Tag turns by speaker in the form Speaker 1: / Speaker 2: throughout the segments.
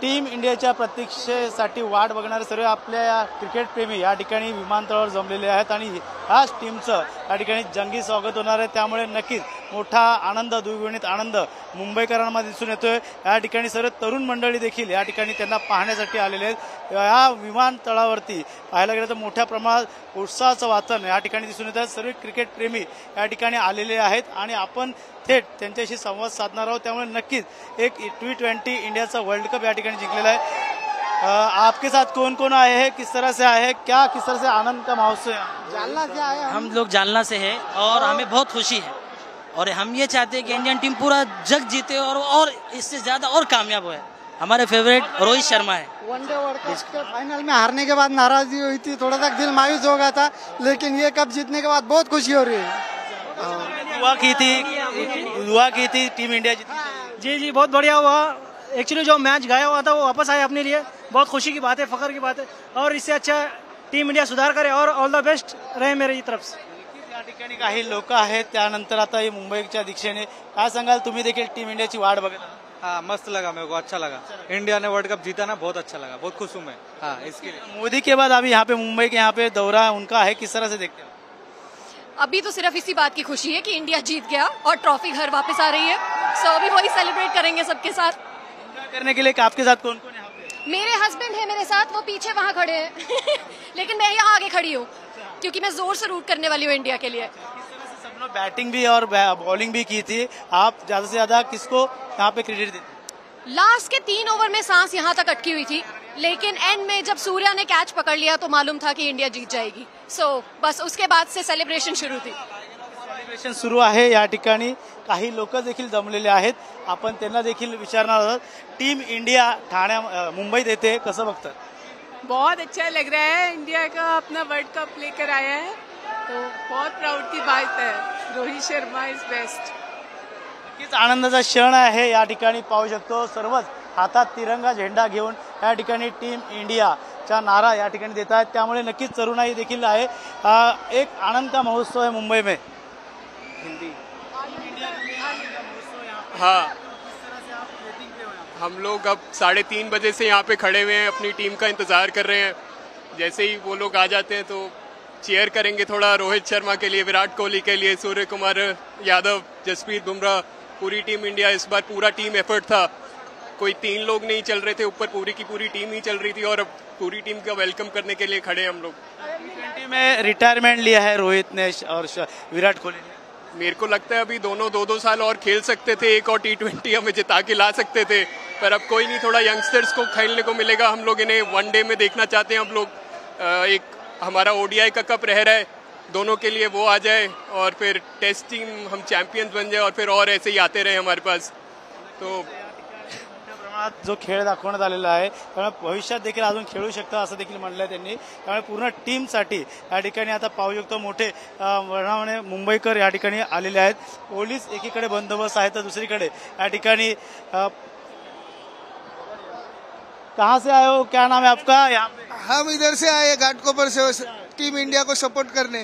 Speaker 1: Team इंडियाच्या प्रतीक्षेसाठी वाट बघणारे सर्व आपल्या या क्रिकेटप्रेमी या ठिकाणी विमानतळावर जमलेले आहेत आणि ह्याच टीमचं या ठिकाणी जंगी स्वागत होणार आहे। त्यामुळे नक्कीच मोठा आनंद, द्विगुणित आनंद मुंबईकरांमध्ये दिसून येतोय। या ठिकाणी सर्व तरुण मंडळी देखील या ठिकाणी त्यांना पाहण्यासाठी आलेले आहेत। या विमानतळावरती पाहायला गेलं तर मोठ्या प्रमाणात उत्साहाचं वातावरण या ठिकाणी दिसून येत आहे। सर्व क्रिकेटप्रेमी या ठिकाणी आलेले आहेत आणि आपण थेट त्यांच्याशी संवाद साधणार आहोत। त्यामुळे नक्कीच एक T20 इंडियाचा वर्ल्ड कप या ठिकाणी जिंकलेला है। आपके साथ कौन कौन आए हैं, किस तरह से आए हैं, क्या किस तरह से आनंद का माहौल है?
Speaker 2: जालना से आए
Speaker 3: हम लोग जालना से हैं और हमें बहुत खुशी है और हम ये चाहते हैं कि इंडियन टीम पूरा जग जीते और इससे ज्यादा और कामयाब हो। हमारे फेवरेट रोहित शर्मा है।
Speaker 2: वनडे वर्ल्ड कप के फाइनल में हारने के बाद नाराजगी हुई थी, थोड़ा सा दिल मायूस हो गया था, लेकिन ये कप जीतने के बाद बहुत खुशी हो रही है।
Speaker 1: दुआ की थी टीम इंडिया जीती।
Speaker 4: जी बहुत बढ़िया हुआ। एक्चुअली जो मैच गया हुआ था वो वापस आया अपने लिए, बहुत खुशी की बात है, फख्र की बात है और इससे अच्छा टीम इंडिया सुधार करे और ऑल द बेस्ट रहे मेरी तरफ से।
Speaker 1: या ठिकाणी काही लोक आहेत, त्यानंतर आता हे मुंबईच्या दिशेने काय सांगाल? तुम्ही देखील टीम इंडियाची वाट बघत?
Speaker 5: हाँ, मस्त लगा, मेरे को अच्छा लगा। इंडिया ने वर्ल्ड कप जीता ना, बहुत अच्छा लगा, बहुत खुश हूँ मैं। हाँ, इसके लिए
Speaker 1: मोदी के बाद अभी यहाँ पे मुंबई के यहाँ पे दौरा उनका है, किस तरह से देखते हैं?
Speaker 6: अभी तो सिर्फ इसी बात की खुशी है कि इंडिया जीत गया और ट्रॉफी घर वापस आ रही है। सो अभी वही सेलिब्रेट करेंगे सबके साथ।
Speaker 1: करने के लिए आपके साथ कौन कौन है?
Speaker 6: मेरे हस्बैंड है मेरे साथ, वो पीछे वहाँ खड़े हैं लेकिन मैं यहाँ आगे खड़ी हूँ क्योंकि मैं जोर से रूट करने वाली हूँ इंडिया के लिए।
Speaker 1: सब लोग बैटिंग भी और बॉलिंग भी की थी, आप ज्यादा से ज्यादा किसको यहाँ पे क्रेडिट देते?
Speaker 6: लास्ट के 3 ओवर में सांस यहाँ तक अटकी हुई थी, लेकिन एंड में जब सूर्या ने कैच पकड़ लिया तो मालूम था कि इंडिया जीत जाएगी। सो बस उसके बाद से सेलिब्रेशन शुरू थी।
Speaker 1: सेलिब्रेशन सुरू आहे। या ठिकाणी काही लोक देखील जमलेले आहेत, आपण त्यांना देखील विचारणार आहोत। टीम इंडिया मुंबईत येते, कसं बघतात?
Speaker 7: बहुत अच्छा लग रहा है, इंडिया का अपना वर्ल्ड कप लेकर आया है तो बहुत प्राउड की बात है। Rohit Sharma is best.
Speaker 1: नक्कीच आनंदाचा क्षण आहे। या ठिकाणी पाहू शकतो सर्वच हातात तिरंगा झेंडा घेऊन या ठिकाणी टीम इंडियाचा नारा या ठिकाणी देत आहेत। त्यामुळे नक्कीच तरुणाई देखील आहे। एक आनंद का महोत्सव है मुंबई में। हिंदी
Speaker 8: हाँ, हम लोग अब 3:30 बजे से यहाँ पे खड़े हुए हैं, अपनी टीम का इंतज़ार कर रहे हैं। जैसे ही वो लोग आ जाते हैं तो चीयर करेंगे थोड़ा रोहित शर्मा के लिए, विराट कोहली के लिए, सूर्य कुमार यादव, जसप्रीत बुमराह, पूरी टीम इंडिया। इस बार पूरा टीम एफर्ट था, कोई 3 लोग नहीं चल रहे थे, ऊपर पूरी की पूरी टीम ही चल रही थी और अब पूरी टीम का वेलकम करने के लिए खड़े हम लोग।
Speaker 1: T20 में रिटायरमेंट लिया है रोहित ने और विराट कोहली ने।
Speaker 8: मेरे को लगता है अभी दोनों 2-2 साल और खेल सकते थे, एक और T20 हमें जिता के ला सकते थे, पर अब कोई नहीं, थोड़ा यंगस्टर्स को खेलने को मिलेगा। हम लोग इन्हें वनडे में देखना चाहते हैं। हम लोग एक हमारा ODI का कप रह रहा है, दोनों के लिए वो आ जाए और फिर टेस्ट टीम हम चॅम्पियन्स बन जाए और फिर और ऐसे ही आते रहे हमारे पास। तो
Speaker 1: जो खेळ दाखवण्यात आलेला आहे, त्यामुळे भविष्यात देखील अजून खेळू शकता असं देखील म्हटलंय त्यांनी। त्यामुळे पूर्ण टीमसाठी या ठिकाणी आता पाहू शकतो मोठे वर्णाने मुंबईकर या ठिकाणी आलेले आहेत। पोलीस एकीकडे बंदोबस्त आहे तर दुसरीकडे या ठिकाणी कहाँ से आए हो, क्या नाम है आपका? यहाँ पे
Speaker 9: हम इधर से आए घाटकोपर से टीम इंडिया को सपोर्ट करने।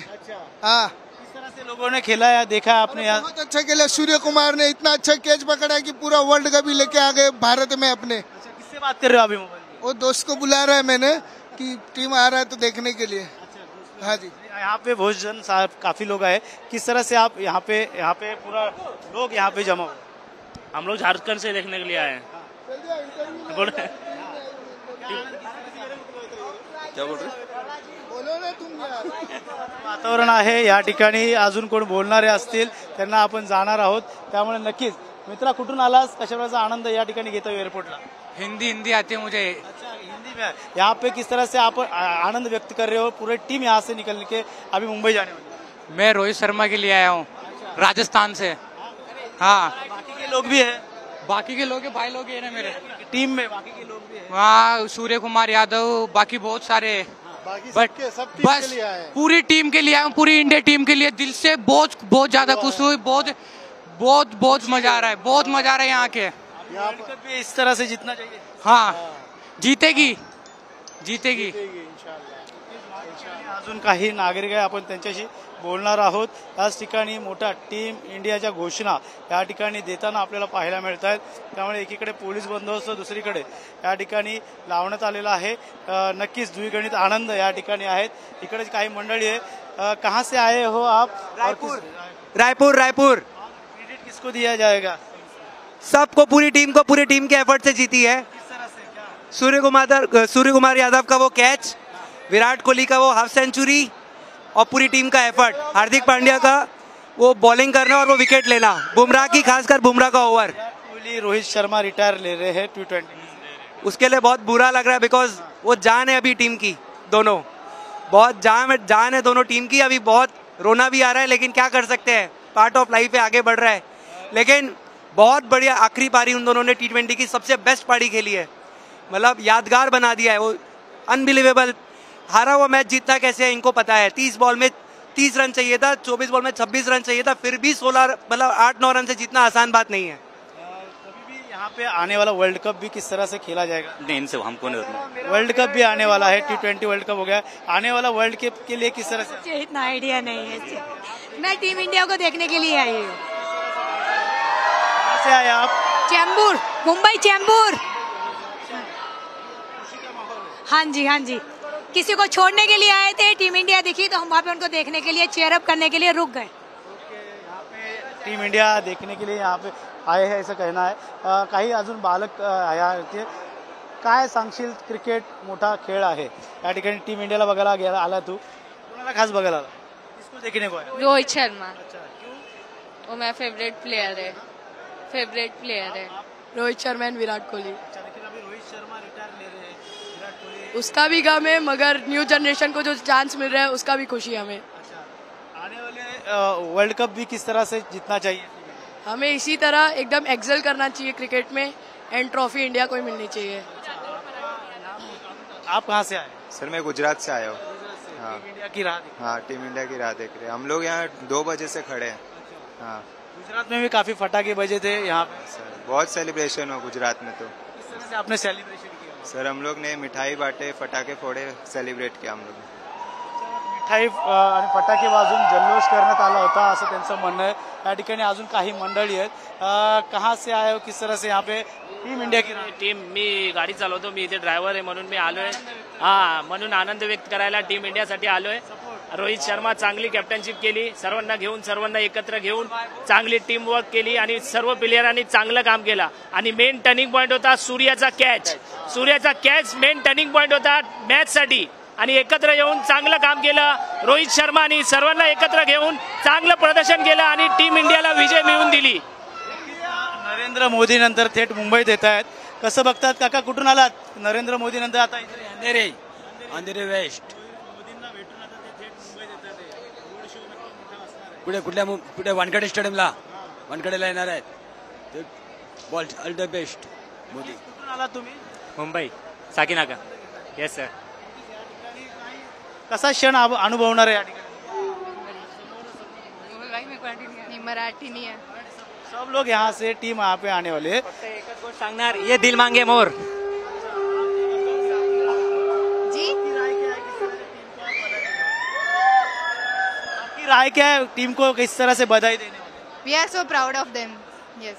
Speaker 9: हाँ,
Speaker 1: किस तरह से लोगों ने खेला है, देखा है आपने? यहाँ
Speaker 9: बहुत अच्छा खेला। सूर्य कुमार ने इतना अच्छा कैच पकड़ा कि पूरा वर्ल्ड कप ही लेके आ गए भारत में अपने।
Speaker 1: किससे बात कर रहे हो अभी मोबाइल में?
Speaker 9: वो दोस्त को बुला रहा है मैंने कि टीम आ रहा है तो देखने के लिए। हाँ जी,
Speaker 1: यहाँ पे बहुत जन साहब काफी लोग आए, किस तरह से आप यहाँ पे पूरा लोग यहाँ पे जमा हुए?
Speaker 3: हम लोग झारखंड से देखने के लिए आए हैं।
Speaker 8: क्या बोल रहे?
Speaker 9: बोलो ना तुम यार।
Speaker 1: वातावरण आहे। या ठिकाणी अजून कोण बोलणारे असतील त्यांना आपण जाणार आहोत। त्यामुळे नक्कीच मित्रा, कुठून आलास, कशा प्रकारचा आनंद या ठिकाणी घेतो एअरपोर्टला?
Speaker 5: हिंदी आती है मुझे।
Speaker 1: अच्छा, हिंदी में यहाँ पे किस तरह से आप आनंद व्यक्त कर रहे हो? पूरी टीम यहाँ से निकल के अभी मुंबई जाने वाली है।
Speaker 5: मैं रोहित शर्मा के लिए आया हूँ, राजस्थान से। हाँ,
Speaker 1: बाकी के लोग भी है,
Speaker 5: बाकी के लोग भाई लोग हैं ना मेरे
Speaker 1: टीम में, बाकी के लोग भी है।
Speaker 5: वहाँ सूर्य कुमार यादव, बाकी बहुत सारे, बट बस पूरी टीम के लिए आया हूँ, पूरी इंडिया टीम के लिए। दिल से बहुत ज्यादा खुश हुई, बहुत मजा आ रहा है, बहुत मजा आ रहा है यहाँ के।
Speaker 1: वर्ल्ड कप भी इस तरह से जीतना चाहिए।
Speaker 5: हाँ, जीतेगी।
Speaker 1: अजून काही नागरिक आहे, आपण त्यांच्याशी बोलणार आहोत. याच ठिकाणी मोठा टीम इंडियाच्या घोषणा या ठिकाणी देताना आपल्याला पाहायला मिळत आहेत. त्यामुळे एकीकडे पोलीस बंदोबस्त, दुसरीकडे या ठिकाणी लावण्यात आलेला आहे. नक्कीच द्विगणित आनंद या ठिकाणी आहेत. इकडे काही मंडळी आहे. कहाँ से आए हो आप?
Speaker 10: रायपुर.
Speaker 1: क्रेडिट किसको दिया जाएगा?
Speaker 10: सबको, पूरी टीम के एफर्ट से जीती है. सूर्य कुमार यादव का वो कैच, विराट कोहली का वो हाफ सेंचुरी और पूरी टीम का एफर्ट, हार्दिक पांड्या का वो बॉलिंग करना और वो विकेट लेना, बुमराह की, खासकर बुमराह का ओवर.
Speaker 1: कोहली, रोहित शर्मा रिटायर ले रहे हैं T20.
Speaker 10: उसके लिए बहुत बुरा लग रहा है, बिकॉज वो जान है अभी टीम की, दोनों बहुत जान है दोनों टीम की. अभी बहुत रोना भी आ रहा है, लेकिन क्या कर सकते हैं, पार्ट ऑफ लाइफ है, आगे बढ़ रहा है. लेकिन बहुत बढ़िया आखिरी पारी उन दोनों ने T20 की सबसे बेस्ट पारी खेली है, मतलब यादगार बना दिया है. वो अनबिलीवेबल. हारा हुआ मैच जीतना कैसे है इनको पता है. 30 बॉल में 30 रन चाहिए था, 24 बॉल में 26 रन चाहिए था, फिर भी 16 मतलब 8-9 रन से जीतना आसान बात नहीं है.
Speaker 1: कभी भी यहाँ पे आने वाला वर्ल्ड कप भी किस तरह से खेला जाएगा?
Speaker 11: नहीं, इनसे हमको नहीं उतना.
Speaker 1: वर्ल्ड कप भी आने वाला है, T20 वर्ल्ड कप हो गया, आने वाला वर्ल्ड कप के लिए किस तरह से?
Speaker 12: मुझे इतना आइडिया नहीं है. मैं टीम इंडिया को देखने के लिए आई हूँ.
Speaker 1: कहाँ से आए आप?
Speaker 12: चैम्बूर, मुंबई चैम्बूर. हाँ जी. किसी को छोड़ने के लिए आए थे, टीम इंडिया दिखी तो हम वहाँ पे उनको देखने के लिए, चेयर अप करने के लिए रुक गए.
Speaker 1: टीम इंडिया देखने के लिए यहाँ पे आए हैं, ऐसा कहना है. काही अजून बालक आहे. काय सांगशील? क्रिकेट मोठा खेळ आहे, या ठिकाणी टीम इंडियाला बघायला गेला आला तू, कोणाला खास बघायला आला? किसको देखने को आया?
Speaker 13: रोहित शर्मा.
Speaker 1: अच्छा, क्यों?
Speaker 13: वो मेरा फेवरेट प्लेयर है.
Speaker 7: रोहित शर्मा एंड विराट कोहली.
Speaker 1: अच्छा, लेकिन अभी रोहित शर्मा रिटायर ले रहे हैं, विराट कोहली.
Speaker 7: उसका भी गम है, मगर न्यू जनरेशन को जो चांस मिल रहा है उसका भी खुशी है हमें.
Speaker 1: आने वाले वर्ल्ड कप भी किस तरह से जीतना चाहिए?
Speaker 7: हमें इसी तरह एकदम एक्सेल करना चाहिए क्रिकेट में, एंड ट्रॉफी इंडिया को ही मिलनी चाहिए.
Speaker 1: आप कहाँ से आए?
Speaker 14: सर मैं गुजरात से आया हूँ. हाँ,
Speaker 1: टीम इंडिया की राह देख.
Speaker 14: हाँ, टीम इंडिया की राह देख रहे हैं. हम लोग यहाँ 2 बजे से खड़े हैं. हाँ,
Speaker 1: गुजरात में भी काफी फटाके बजे थे यहाँ पे.
Speaker 14: सर बहुत सेलिब्रेशन हुआ गुजरात में. तो
Speaker 1: किस तरह से आपने सेलिब्रेशन किया?
Speaker 14: सर हम लोग ने मिठाई बांटे, फटाके फोड़े, सेलिब्रेट किया हम लोग.
Speaker 1: मिठाई आणि फटाके वाजून जल्लोष करण्यात आला होता, असं त्यांचं म्हणणं आहे. या ठिकाणी अजून काही मंडळी आहेत. कहाँ से आए हो, किस तरह से यहाँ पे टीम इंडिया की
Speaker 15: टीम? मी गाडी चालवतो, मी इथे ड्रायव्हर आहे म्हणून मी आलोय. हा, म्हणून आनंद व्यक्त करायला टीम इंडियासाठी आलोय. रोहित शर्मा चांगली कॅप्टनशिप केली, सर्वांना एकत्र घेऊन चांगली टीम वर्क केली आणि सर्व प्लेयरांनी चांगलं काम केलं. आणि मेन टर्निंग पॉईंट होता सूर्याचा कॅच मेन टर्निंग पॉईंट होता मॅचसाठी. आणि एकत्र येऊन चांगलं काम केलं रोहित शर्मानी, सर्वांना एकत्र घेऊन चांगलं प्रदर्शन केलं आणि टीम इंडियाला विजय मिळवून दिली.
Speaker 1: नरेंद्र मोदी नंतर थेट मुंबईत येत आहेत. कसं बघतात काका, कुठून आलात? नरेंद्र मोदी नंतर आता
Speaker 16: अंधेरी वेस्ट. पुढे वानखेडे स्टेडियमला, वानखेडेला येणार आहेत ते. All the best Modi.
Speaker 1: कुठून आलात तुम्ही?
Speaker 15: मुंबई साकीनाका. Yes sir.
Speaker 1: कसा क्षण अनुभवणार आहे या ठिकाणी?
Speaker 13: मराठी नहीं है.
Speaker 1: सब लोग यहाँ से टीम यहाँ पे आने वाले.
Speaker 15: एकच गोष्ट सांगणार, ये दिल मांगे मोर.
Speaker 13: जी,
Speaker 1: आपकी राय क्या है टीम को किस तरह से बधाई देने?
Speaker 13: We are so proud of them. Yes.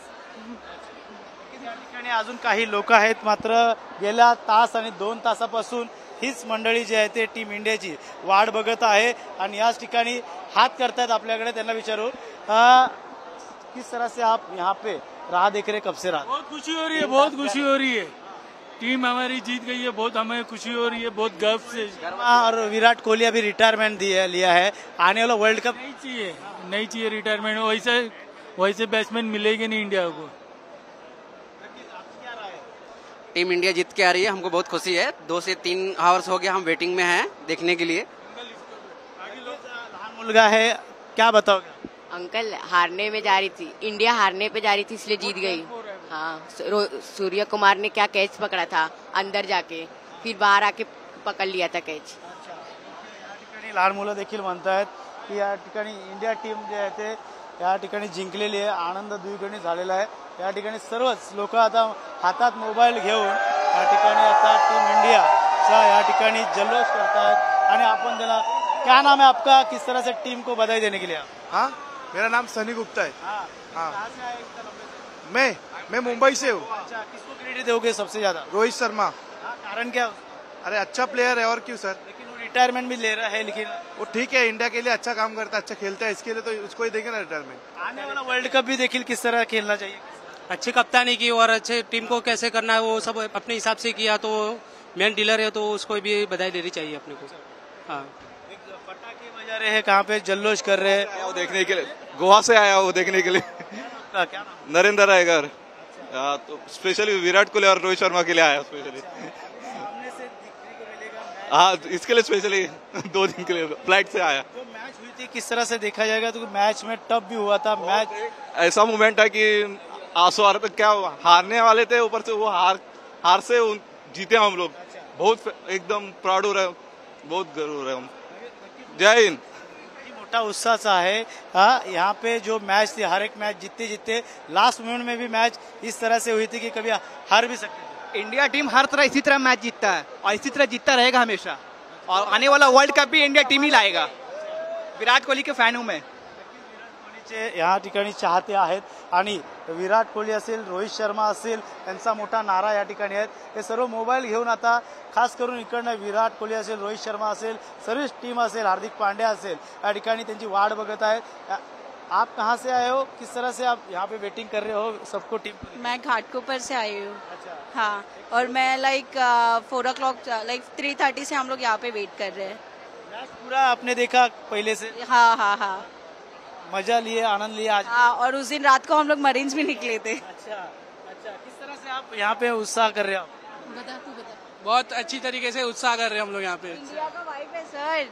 Speaker 1: या ठिकाणी अजून काही लोक आहेत, मात्र गेल्या तास आणि 2 तासापासून हीच मंडळी जी आहे ते टीम इंडियाची वाट बघत आहे आणि याच ठिकाणी हात करतायत आपल्याकडे. त्यांना विचारू, किस तरह से आप यहाँ पे राह देख रहे, कब से राह?
Speaker 17: बहुत खुशी हो रही है. टीम हमारी जीत गई है, बहुत हमें खुशी हो रही है, बहुत गर्व से.
Speaker 1: और विराट कोहली अभी रिटायरमेंट लिया है, आने वाला वर्ल्ड कप
Speaker 17: नहीं चाहिए रिटायरमेंट. वैसे बैट्समैन मिलेगी नहीं इंडिया को.
Speaker 18: टीम इंडिया जीत के आ रही है, हमको बहुत खुशी है. 2 से 3 आवर्स हो गया हम वेटिंग में हैं देखने के लिए.
Speaker 1: लहान मुलगा है, क्या बताओगे?
Speaker 19: अंकल हारने में जा रही थी, इंडिया हारने पे जा रही थी, इसलिए जीत गई. हाँ, सूर्य कुमार ने क्या कैच पकड़ा था अंदर जाके, फिर बाहर आके पकड़ लिया था कैच.
Speaker 1: लहान मुलं देखील म्हणतात की या ठिकाणी इंडिया टीम जे आहे ते या ठिकाणी जिंकलेली आहे. आनंद द्विगुणित झालेला आहे. या ठिकाणी सर्वच लोक आता हातात मोबाईल घेऊन या ठिकाणी आता टीम इंडियाचा या ठिकाणी जल्लोष करतात. आणि आपण त्याला क्या नाम है आपका, किस तरह से टीम को बधाई देने के लिए?
Speaker 11: हाँ, मेरा नाम सनी गुप्ता है। हाँ, मैं मुंबई से हूँ।
Speaker 1: अच्छा, किसको क्रेडिट दोगे सबसे ज्यादा?
Speaker 11: रोहित शर्मा।
Speaker 1: कारण क्या?
Speaker 11: अरे अच्छा प्लेयर है, और क्यों सर।
Speaker 1: लेकिन वो रिटायरमेंट भी ले रहा है, लेकिन
Speaker 11: वो ठीक है, इंडिया के लिए अच्छा काम करता है, अच्छा खेलता है, इसके लिए तो उसको ही देंगे ना रिटायरमेंट।
Speaker 1: आने वाला वर्ल्ड कप भी देखिए किस तरह खेलना चाहिए।
Speaker 3: अच्छी कप्तानी की और अच्छे टीम को कैसे करना है वो सब अपने हिसाब से किया, तो मेन डीलर है तो उसको भी बधाई देनी चाहिए अपने को। हाँ,
Speaker 1: पटाखे बजा रहे हैं, कहाँ पे जल्लोष कर रहे हैं?
Speaker 20: वो देखने के लिए गोवा से आया, वो देखने के लिए।
Speaker 1: क्या नाम?
Speaker 20: नरेंद्र रायगर। तो स्पेशली विराट कोहली और रोहित शर्मा के लिए आया स्पेशली। हाँ, इसके लिए स्पेशली 2 दिन के लिए फ्लाइट से आया।
Speaker 1: जो मैच हुई थी किस तरह से देखा जाएगा, तो मैच में टफ भी हुआ था। मैच
Speaker 20: ऐसा मोमेंट है कि आंसू आ रहे थे, क्या हारने वाले थे, ऊपर से वो हार से जीते हम लोग। बहुत एकदम प्राउड हो रहे हैं, बहुत गर्व हो रहे हैं हम। जय हिंद।
Speaker 1: मोठा उत्साह आहे। हाँ, यहाँ पे जो मैच थी, हर एक मैच जीतते लास्ट मोमेंट में भी मैच इस तरह से हुई थी कि कभी हार भी सकते थे।
Speaker 21: इंडिया टीम हर तरह इसी तरह मैच जीतता है और इसी तरह जीतता रहेगा हमेशा, और आने वाला वर्ल्ड कप भी इंडिया टीम ही लाएगा। विराट कोहली के फॅन हूं मैं।
Speaker 1: या ठिकाणी चाहते आहेत आणि विराट कोहली असेल, रोहित शर्मा असेल, त्यांचा मोठा नारा या ठिकाणी आहेत। हे सर्व मोबाईल घेऊन आता खास करून इकडनं विराट कोहली असेल, रोहित शर्मा असेल, सर्विस टीम असेल, हार्दिक पांड्या असेल, या ठिकाणी त्यांची वाट बघत आहेत। आप कहाँ से आए हो, किस तरह से आप यहाँ पे वेटिंग कर रहे हो सबको टीम?
Speaker 22: मैं घाटकोपर से आई हूँ। हाँ, और मैं लाइक 4 o'clock लाइक 3:30 से हम लोग यहाँ पे वेट कर रहे हैं।
Speaker 1: मैच पूरा आपने देखा पहले से?
Speaker 22: हाँ,
Speaker 1: मजा लिए, आनंद लिया आज?
Speaker 22: हाँ, और उस दिन रात को हम लोग मरीन्स भी निकले थे।
Speaker 1: अच्छा, किस तरह से आप यहाँ पे उत्साह कर रहे हो?
Speaker 22: बता।
Speaker 3: बहुत अच्छी तरीके से उत्साह कर रहे हैं हम लोग यहाँ पे।
Speaker 22: इंडिया का वाइब है सर।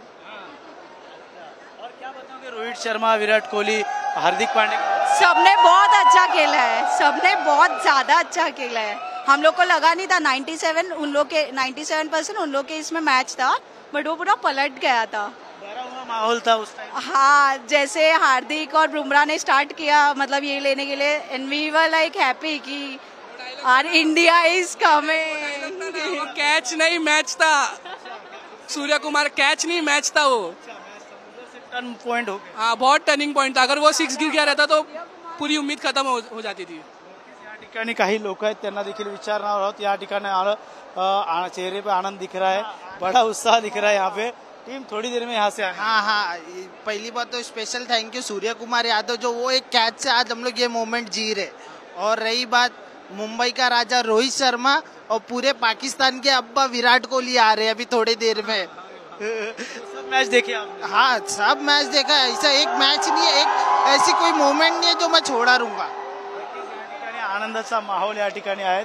Speaker 1: और क्या बताओगे, रोहित शर्मा, विराट कोहली, हार्दिक पांड्या?
Speaker 22: सबने बहुत अच्छा खेला है, सबने बहुत ज्यादा अच्छा खेला है। हम लोग को लगा नहीं था 97% उन लोग के इसमें मैच था, बट वो पूरा पलट गया था।
Speaker 1: माहौल था उस टाइम।
Speaker 22: हाँ, जैसे हार्दिक और बुमराह ने स्टार्ट किया, मतलब ये लेने के लिए, and we were like happy कि our India is coming.
Speaker 3: Catch नहीं मैच था, सूर्य कुमार कैच नहीं मैच था वो।
Speaker 1: टर्न पॉइंट हो।
Speaker 3: हाँ, बहुत टर्निंग पॉइंट था। अगर वो 6 गिर गया रहता तो पूरी उम्मीद खत्म हो जाती थी।
Speaker 1: या ठिकाणी काही लोक आहेत, त्यांना देखील विचारणार आहोत। या ठिकाणी आलं, चेहरे पे आनंद दिख रहा है, बड़ा उत्साह दिख रहा है यहाँ पे। टीम थोड़ी देर में यहाँ से आए।
Speaker 23: हाँ, पहली बात तो special thank you Surya Kumar Yadav, जो वो एक कैच से आज हम लोग ये मोमेंट जी रहे। और रही बात मुंबई का राजा रोहित शर्मा और पूरे पाकिस्तान के अब्बा विराट कोहली आ रहे हैं अभी थोड़ी देर में।
Speaker 1: सब मैच देखे आपने?
Speaker 23: हाँ, सब मैच देखा है। ऐसा एक मैच नहीं है, एक ऐसी कोई मोमेंट नहीं है जो मैं छोड़ा रहूंगा।
Speaker 1: आनंदाचा माहोल या ठिकाणी आहे।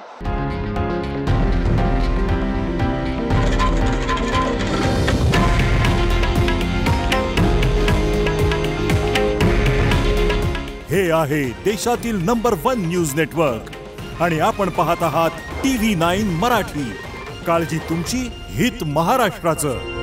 Speaker 24: हे आहे देशातील नंबर 1 न्यूज नेटवर्क आणि आपण पाहत आहात TV9 मराठी। काळजी तुमची, हित महाराष्ट्राचं।